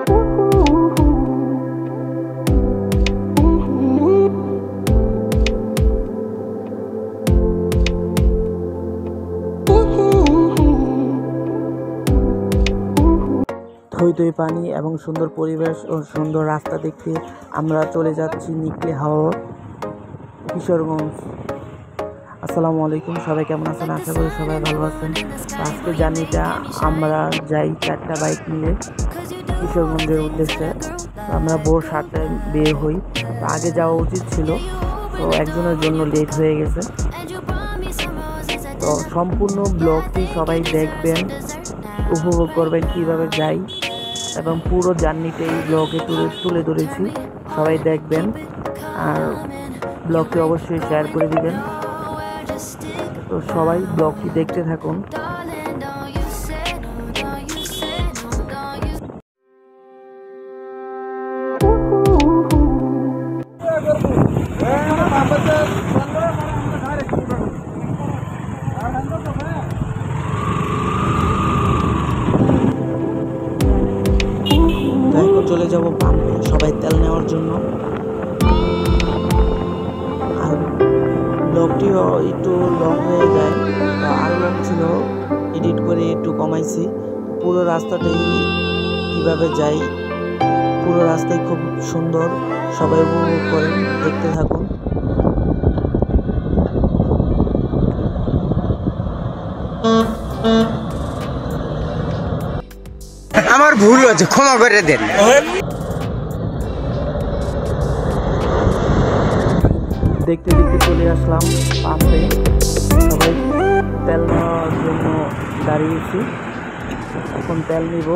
থই থই পানি এবং সুন্দর পরিবেশ ও সুন্দর রাস্তা দেখতে আমরা চলে যাচ্ছি নিকলি হাওর, কিশোরগঞ্জ। আসসালামু আলাইকুম, সবাই কেমন আছেন? আশা করি সবাই ভালো আছেন। আজকে জার্নিটা আমরা যাই 4টা বাইক মিলে কিশোরগঞ্জের উদ্দেশ্যে। আমরা ভোর 7টায় বের হই। আগে যাওয়া উচিত ছিল, তো একজনের জন্য লেট হয়ে গেছে। তো সম্পূর্ণ ব্লগটি সবাই দেখবেন, উপভোগ করবেন কিভাবে যাই, এবং পুরো জার্নিটাই ব্লগে তুলে ধরেছি। সবাই দেখবেন আর ব্লগটি অবশ্যই শেয়ার করে দিবেন। তো সবাই ব্লগটি দেখতে থাকুন। চলে যাব পাম্পে সবাই তেল নেওয়ার জন্য। আর ব্লগটিও একটু লং হয়ে যায়, তো আরও লং ছিল, এডিট করে একটু কমাইছি। পুরো রাস্তাটাই কীভাবে যাই, পুরো রাস্তায় খুব সুন্দর, সবাই উপভোগ করেন, দেখতে থাকুন। আমার ভুল হচ্ছে, ক্ষমা করে দেন। দেখতে দেখতে চলে আসলাম পাম্পে। সবাই তেল নেওয়ার জন্য দাঁড়িয়েছি। এখন তেল নিব,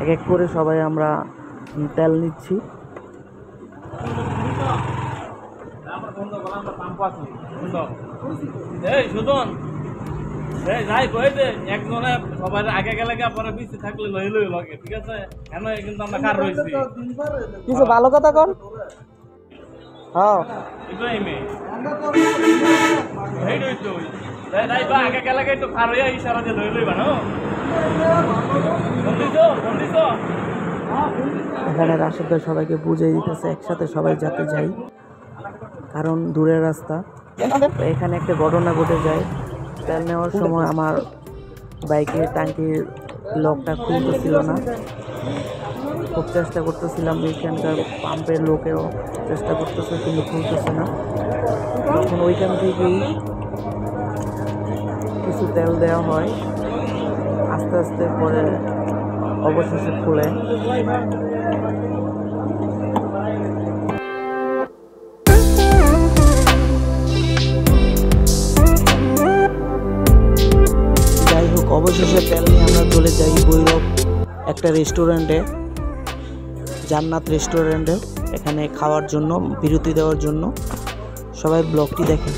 এক এক করে সবাই আমরা তেল নিচ্ছি। কিছু ভালো কথা কন। হ্যাঁ এখানে রাশেদ সবাইকে বুঝিয়ে দিতেছে একসাথে সবাই যাতে যাই, কারণ দূরের রাস্তা। এখানে একটা ঘটনা ঘটে যায়। তেল নেওয়ার সময় আমার বাইকের ট্যাঙ্কির লকটা খুলতেছিল না। খুব চেষ্টা করতেছিলাম, এখানকার পাম্পের লোকেও চেষ্টা করতেছে, কিন্তু খুলতেছে না। তখন ওইখান থেকেই কিছু তেল দেওয়া হয়, আস্তে আস্তে পরে অবশেষে খুলে। যাই হোক, অবশেষে তেল নিয়ে আমরা চলে যাই ভৈরব একটা রেস্টুরেন্টে, জান্নাত রেস্টুরেন্টে, এখানে খাওয়ার জন্য, বিরতি দেওয়ার জন্য। সবাই ব্লগটি দেখেন।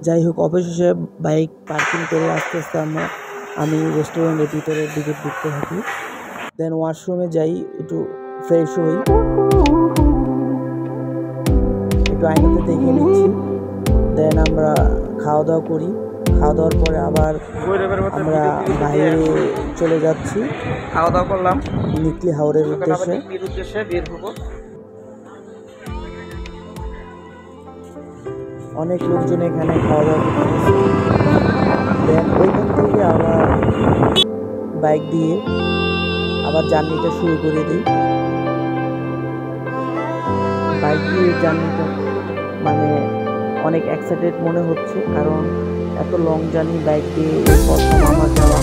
যাই হোক, অবশেষে বাইক পার্কিং করে আস্তে আস্তে আমি রেস্টুরেন্টের ভিতরের দিকে ঢুকতে থাকি। দেন ওয়াশরুমে যাই, একটু ফ্রেশ হই, একটু আয়নাতে দেখে নিচ্ছি। দেন আমরা খাওয়া দাওয়া করি। খাওয়া দাওয়ার পরে আবার আমরা বাইরে চলে যাচ্ছি। খাওয়া দাওয়া করলাম, নিকলি হাওরের উদ্দেশ্যে বের হবো। অনেক লোকজন এখানে খাওয়া দাওয়া করতেছে। দেন ওইখান থেকে আবার বাইক দিয়ে আবার জার্নিটা শুরু করে দিই। বাইক দিয়ে জার্নিটা মানে অনেক এক্সাইটেড মনে হচ্ছে, কারণ এত লং জার্নি বাইক দিয়ে প্রথম আমার যাওয়া।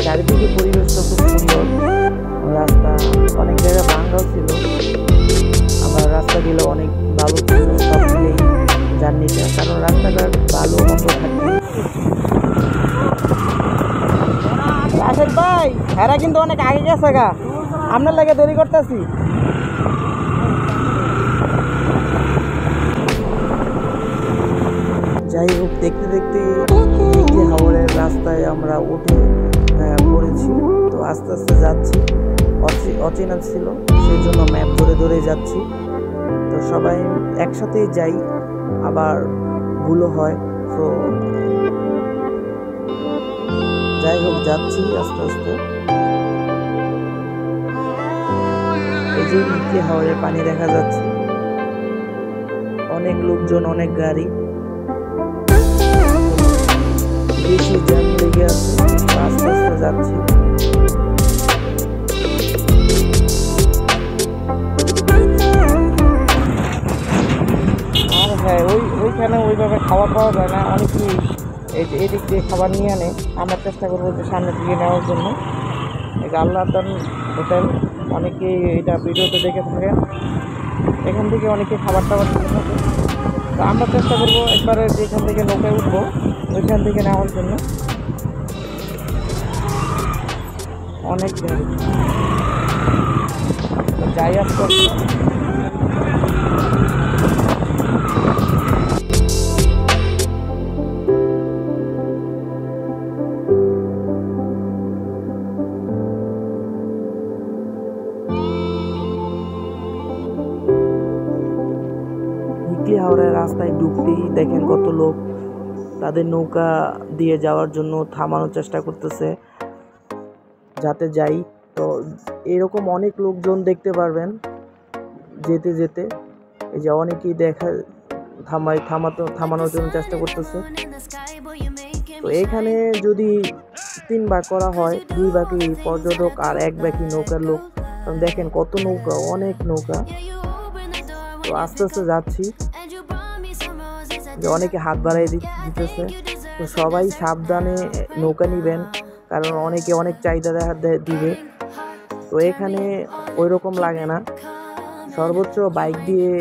চারিদিকে পরিবেশটা খুব সুন্দর, রাস্তা অনেক জায়গায় ভাঙ্গাও ছিল, আবার রাস্তাগুলো অনেক ভালো ছিল। সব মিলেই জার্নিটা, কারণ রাস্তাঘাট ভালো মন্দ থাকে। রাশেদ ভাই, এরা কিন্তু অনেক আগে গেছে গা, আপনার লাগে দেরি করতেছি। যাই হোক, দেখতে দেখতে হাওরের রাস্তায় আমরা উঠে পড়েছি। তো আস্তে আস্তে যাচ্ছি, অচেনা ছিল সেই জন্য ম্যাপ ধরে ধরে যাচ্ছি। তো সবাই একসাথেই যাই, আবার ভুলও হয়। তো যাই হোক, যাচ্ছি আস্তে আস্তে। এই যে নিচে হাওরের পানি দেখা যাচ্ছে, অনেক লোকজন, অনেক গাড়ি, বেশি জ্যাম লেগে আছে। আস্তে আস্তে যাচ্ছি। আর হ্যাঁ, ওইখানে ওইভাবে খাবার পাওয়া যায় না, অনেকেই এদিক দিয়ে খাবার নিয়ে আনে। আমরা চেষ্টা করবো যে সামনের দিকে নেওয়ার জন্য। এই আল্লাহদান হোটেল, অনেকেই এটা ভিডিওতে দেখে থাকেন, এখান থেকে অনেকে খাবার টাবার কিনে থাকে। তো আমরা চেষ্টা করবো একবারে যেখান থেকে নৌকায় উঠবো ওইখান থেকে নেওয়ার জন্য। অনেক গাড়ি, যাই আসতে হাওড়ার রাস্তায় ঢুকতেই দেখেন কত লোক তাদের নৌকা দিয়ে যাওয়ার জন্য থামানোর চেষ্টা করতেছে যাতে যাই। তো এরকম অনেক লোকজন দেখতে পারবেন যেতে যেতে। এই যে অনেকেই থামানোর জন্য চেষ্টা করতেছে। তো এখানে যদি 3 ভাগ করা হয়, 2 ভাগে পর্যটক আর 1 ভাগে নৌকার লোক। দেখেন কত নৌকা, অনেক নৌকা। তো আস্তে আস্তে যাচ্ছি, যে অনেকে হাত বাড়াই দিতেছে। তো সবাই সাবধানে নৌকা নিবেন, কারণ অনেকে অনেক চাহিদা দিবে। তো এখানে ওই রকম লাগে না, সর্বোচ্চ বাইক দিয়ে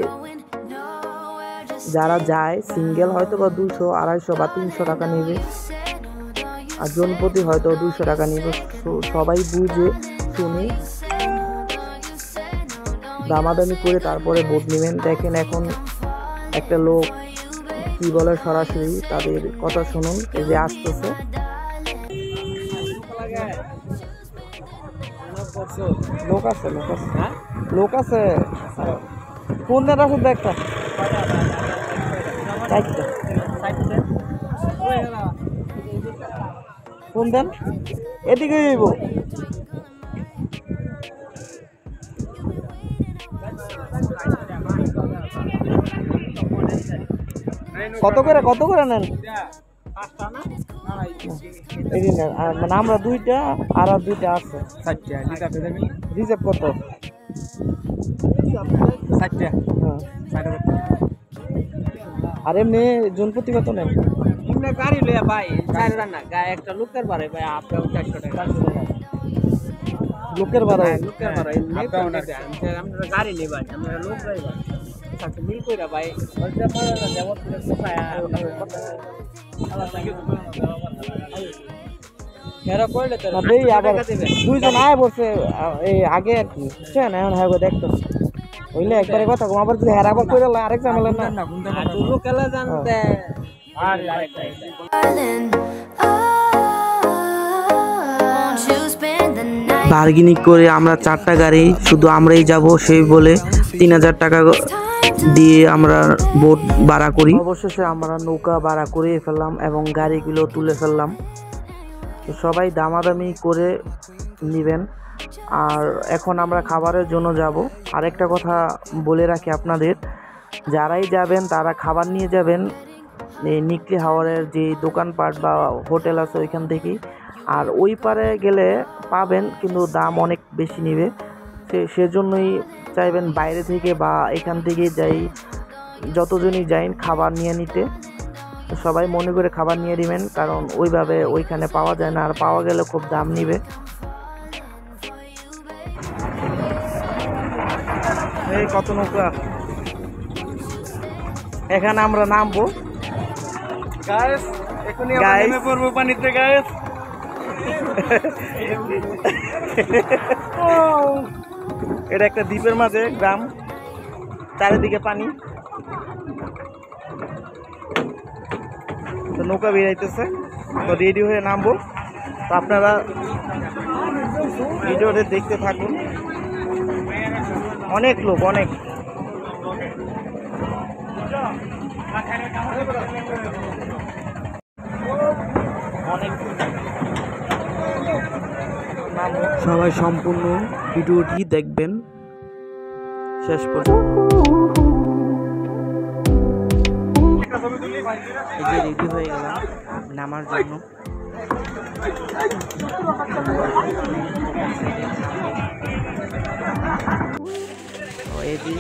যারা যায় সিঙ্গেল হয়তো বা 200, 250 বা 300 টাকা নেবে, আর জনপ্রতি হয়তো 200 টাকা নেবে। সবাই বুঝে শুনে দামাদামি করে তারপরে বোট নেবেন। দেখেন এখন একটা লোক কি বলে, সরাসরি তাদের কথা শুনুন। এই যে আসতেছে, লোক আছে লোক আছে। কোন দেন আসুন একটা কোন দেন, এদিকে যাইব। কত করে নেন? মানে আমরা 2টা আর 2টা আছে। রিজার্ভ কত? 60 আর এমনি জনপ্রতি কত নেন? গাড়ি লইয়া ভাই 4 রান্না গায়ে একটা লোকের বাড়ে ভাই আপনার 400 টাকা। লোকের ভাড়া? লোকের বাড়ে আমরা গাড়ি নেই ভাই, আমরা লোক ড্রাইভার মিল কইরা ভাই। দুইজন আয় বসে এই আগে আর কি, বুঝছেন? এখন হ্যাঁ দেখতো হইলে একবারে কথা কম, আবার যদি হেরা আবার করে আরেক ঝামেলা না। লোকেলা জানতে বার্গেনিং করে আমরা 4টা গাড়ি শুধু আমরাই যাব সেই বলে 3000 টাকা দিয়ে আমরা বোট ভাড়া করি। অবশেষে আমরা নৌকা ভাড়া করে ফেললাম এবং গাড়িগুলো তুলে ফেললাম। তো সবাই দামাদামি করে নেবেন। আর এখন আমরা খাবারের জন্য যাব। আরেকটা কথা বলে রাখি আপনাদের, যারাই যাবেন তারা খাবার নিয়ে যাবেন এই নিকলি হাওরের যে দোকানপাট বা হোটেল আছে ওইখান থেকেই। আর ওই পারে গেলে পাবেন, কিন্তু দাম অনেক বেশি নেবে। সেজন্যই চাইবেন বাইরে থেকে বা এখান থেকে যাই, যতজনই যাই খাবার নিয়ে নিতে। সবাই মনে করে খাবার নিয়ে নেবেন, কারণ ওইভাবে ওইখানে পাওয়া যায় না, আর পাওয়া গেলে খুব দাম নেবে। এই কত নৌকা, এখানে আমরা নামবো গাইস, এখনই আমরা নেমে পড়বো পানিতে গাইস। এটা একটা দ্বীপের মাঝে গ্রাম, চারিদিকে পানি। তো নৌকা বেরাইতেছে, তো রেডি হয়ে নামবো। তো আপনারা ভিডিওতে দেখতে থাকুন। অনেক লোক, অনেক। সবাই সম্পূর্ণ ভিডিওটি দেখবেন শেষ পর্যন্ত। এই যে রেডি হয়ে গেলাম নামার জন্য। এদিন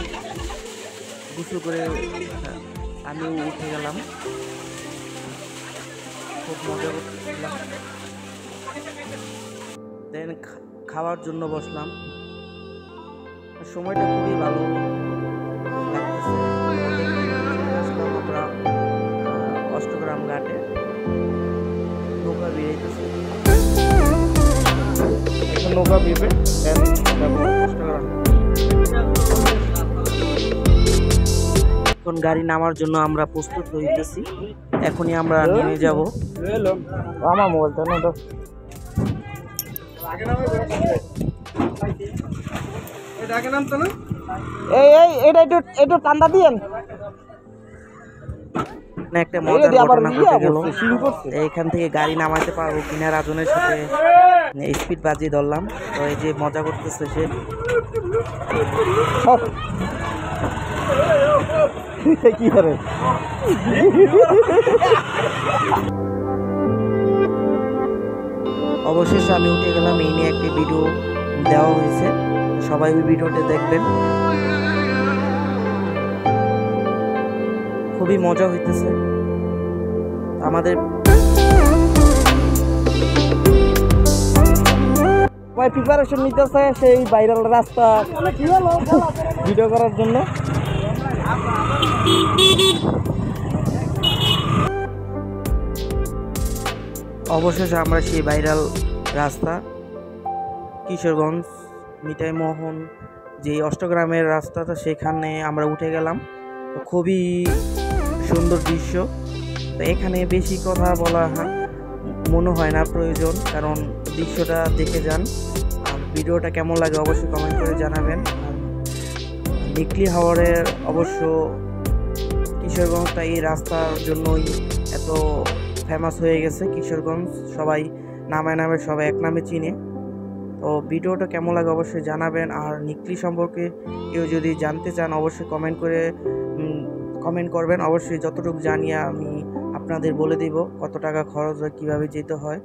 গোসল করে আমিও উঠে গেলাম, খুব মজা করতেছিলাম। দেন খাওয়ার জন্য বসলাম, সময়টা খুবই ভালো লাগতেছে। আমরা অষ্টগ্রাম ঘাটে নৌকা বেরিয়েছে, এখন নৌকা বেরবে অষ্টগ্রাম। এখন গাড়ি নামার জন্য আমরা প্রস্তুত হইতেছি, এখনই আমরা নেমে যাব। আমার মোবাইলটা না তো এটা একটু ঠান্ডা দিয়েন। একটা মজার ঘটনা ঘটে গেল, এইখান থেকে গাড়ি নামাইতে পারবো কিনা রাজনের সাথে স্পিড বাজিয়ে ধরলাম। তো এই যে মজা করতেছে সে, কি করে অবশেষে আমি উঠে গেলাম। এই নিয়ে একটি ভিডিও দেওয়া হয়েছে, সবাই ওই ভিডিওটা দেখবেন। খুবই মজা হইতেছে আমাদের। প্রিপারেশন নিতেছে সেই ভাইরাল রাস্তা ভিডিও করার জন্য। অবশেষে আমরা সেই ভাইরাল রাস্তা কিশোরগঞ্জ মিঠাই মোহন যে অষ্টগ্রামের রাস্তাটা, সেখানে আমরা উঠে গেলাম। খুবই সুন্দর দৃশ্য। তো এখানে বেশি কথা বলা মনে হয় না প্রয়োজন, কারণ দৃশ্যটা দেখে যান। আর ভিডিওটা কেমন লাগে অবশ্যই কমেন্ট করে জানাবেন। নিকলি হাওরের অবশ্য কিশোরগঞ্জটা এই রাস্তার জন্যই এত ফেমাস হয়ে গেছে। কিশোরগঞ্জ সবাই নামে সবাই এক নামে চিনে। তো ভিডিওটা কেমন লাগে অবশ্যই জানাবেন। আর নিকলি সম্পর্কে কেউ যদি জানতে চান অবশ্যই কমেন্ট করবেন। অবশ্যই যতটুকু জানি আমি আপনাদের বলে দিব কত টাকা খরচ হয়, কীভাবে যেতে হয়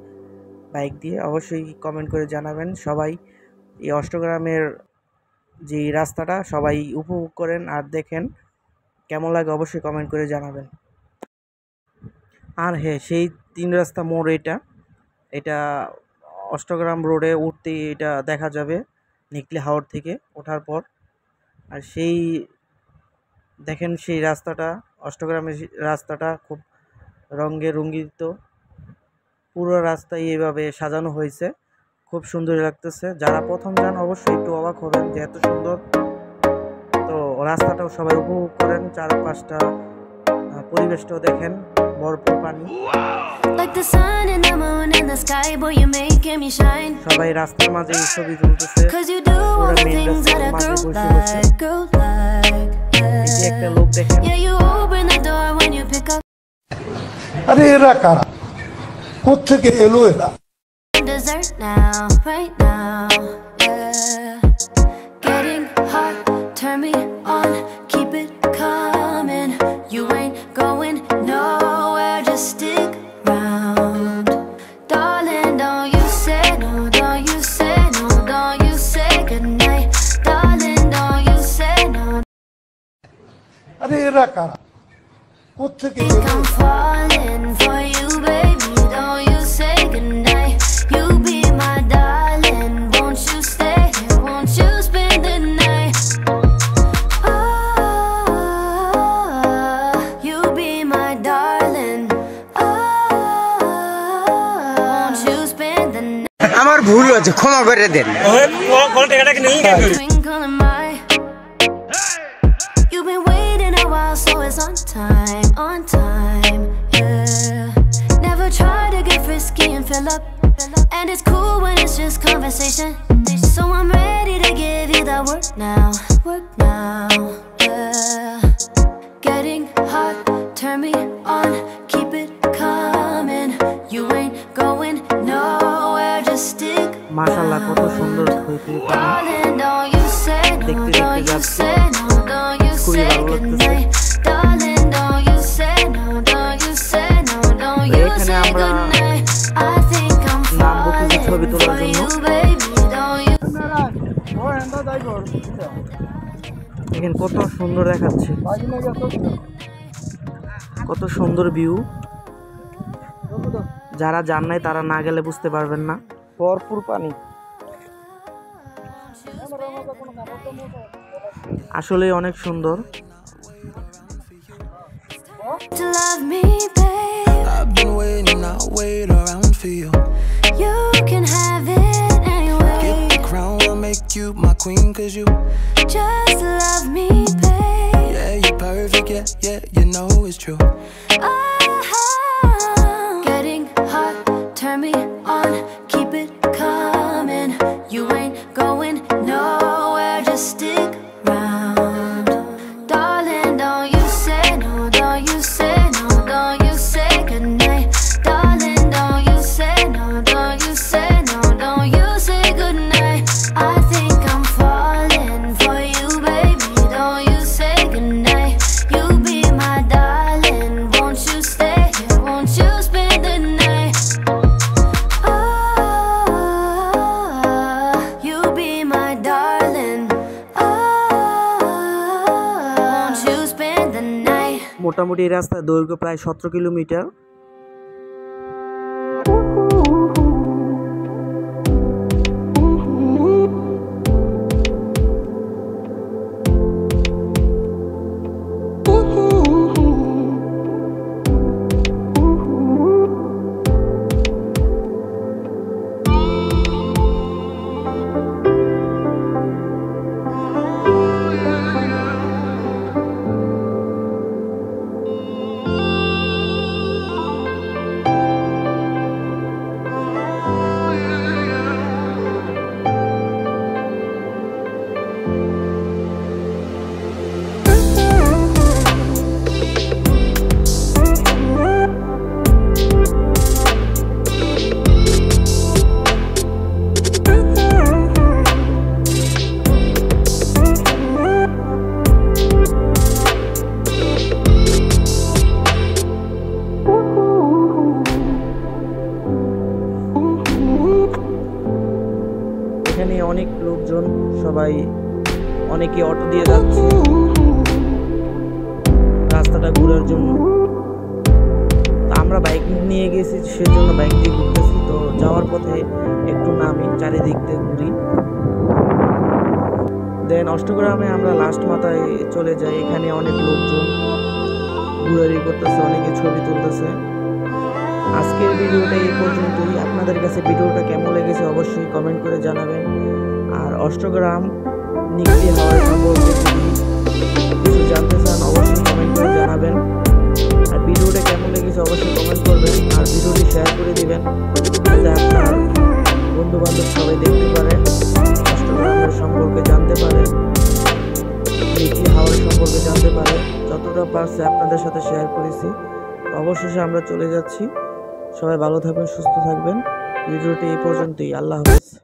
বাইক দিয়ে। অবশ্যই কমেন্ট করে জানাবেন। সবাই এই অষ্টগ্রামের যে রাস্তাটা সবাই উপভোগ করেন আর দেখেন, কেমন লাগে অবশ্যই কমেন্ট করে জানাবেন। আর হ্যাঁ, সেই 3 রাস্তা মোড় এটা অষ্টগ্রাম রোডে উঠতেই এটা দেখা যাবে নিকলি হাওর থেকে ওঠার পর। আর সেই দেখেন সেই রাস্তাটা, অষ্টগ্রামের রাস্তাটা খুব রঙে রঙ্গিত। পুরো রাস্তায় এইভাবে সাজানো হয়েছে, খুব সুন্দর লাগতেছে। যারা প্রথম যান অবশ্যই একটু অবাক হবেন যে এত সুন্দর। তো রাস্তাটাও সবাই উপভোগ করেন, চারপাশটা পরিবেশটাও দেখেন, ভরপুর পানি। সবাই রাস্তার মাঝে ছবি তুলতেছে, একটা লোক দেখেন। আরে এরা কারা, কোত্থেকে এলো এরা? আরে এরা কারা, কোত্থেকে এলো? আমার ভুল হয়েছে, ক্ষমা করে দেন। You've been waiting a while, so it's on time, yeah. fill up. And it's cool when it's just conversation. So I'm ready to give you that work now. Work now, yeah. Getting hot, turn me on, keep it coming. You ain't going nowhere, just stick. মাশাআল্লাহ কত সুন্দর হইতে পানি Darling, don't you say no, দেখতে don't দেখতে you যাচ্ছে say no, don't you খুবই say ভালো লাগতেছে goodnight. Darling, don't you say no, don't you say no, don't তো you এখানে say আমরা goodnight. I think I'm নামবো কিছু ছবি falling তোলার for জন্য you, baby, don't you? দেখেন কত সুন্দর দেখাচ্ছে কত সুন্দর ভিউ যারা যান নাই তারা না গেলে বুঝতে পারবেন না ভরপুর পানি আসলে অনেক সুন্দর To love me, babe. I've been waiting, I'll wait around for you. You can have it anyway. Get the crown, I'll make you my queen, cause you, Just love me, babe. yeah, you're perfect, yeah, yeah, you know it's true. Getting hot, turn me on, keep it coming. You ain't going nowhere, just stick around. Darling, don't you say no, don't you say no, don't you say goodnight. Darling, don't you say no, don't you say no, don't you say goodnight. I think I'm falling for you, baby, don't you say goodnight. You be my darling, won't you stay here, won't you spend the night? Oh, you be my darling. Oh, won't you spend the night? মোটামুটি এই রাস্তার দৈর্ঘ্য প্রায় 17 kilometre এখানে অনেক লোকজন সবাই অনেকে অটো দিয়ে যাচ্ছে রাস্তাটা ঘোরার জন্য তো আমরা বাইক নিয়ে গেছি সেজন্য বাইক দিয়ে ঘুরতেছি তো যাওয়ার পথে একটু নামি চারিদিক দিয়ে ঘুরি দেন অষ্টগ্রামে আমরা লাস্ট মাথায় চলে যাই এখানে অনেক লোকজন ঘোরাঘুরি করতেছে অনেকে ছবি তুলতেছে আজকের ভিডিওটা এই পর্যন্তই আপনাদের কাছে ভিডিওটা কেমন লেগেছে অবশ্যই কমেন্ট করে জানাবেন আর অষ্টগ্রাম নিকলি হাওয়া সম্পর্কে যদি কিছু জানতে চান অবশ্যই কমেন্ট করে জানাবেন আর ভিডিওটা কেমন লেগেছে অবশ্যই কমেন্ট করবেন আর ভিডিওটি শেয়ার করে দিবেন যাতে আপনার বন্ধু বান্ধব সবাই দেখতে পারে অষ্টগ্রামের সম্পর্কে জানতে পারে নিকলি হাওয়ার সম্পর্কে জানতে পারে যতটা পারছে আপনাদের সাথে শেয়ার করেছি অবশেষে আমরা চলে যাচ্ছি সবাই ভালো থাকবেন সুস্থ থাকবেন ভিডিওটি এই পর্যন্তই আল্লাহ হাফেজ